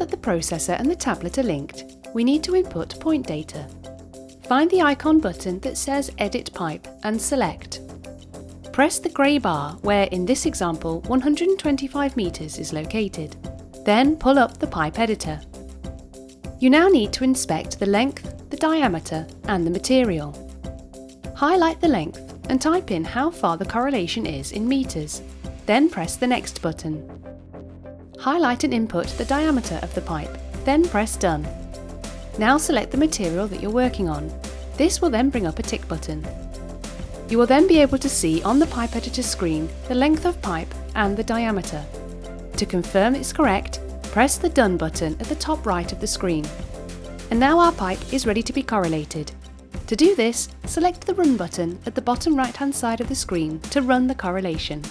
that the processor and the tablet are linked, we need to input point data. Find the icon button that says Edit Pipe and select. Press the grey bar where, in this example, 125 meters is located. Then pull up the pipe editor. You now need to inspect the length, the diameter and the material. Highlight the length and type in how far the correlation is in meters. Then press the next button. Highlight and input the diameter of the pipe, then press Done. Now select the material that you're working on. This will then bring up a tick button. You will then be able to see on the pipe editor screen the length of pipe and the diameter. To confirm it's correct, press the Done button at the top right of the screen. And now our pipe is ready to be correlated. To do this, select the Run button at the bottom right-hand side of the screen to run the correlation.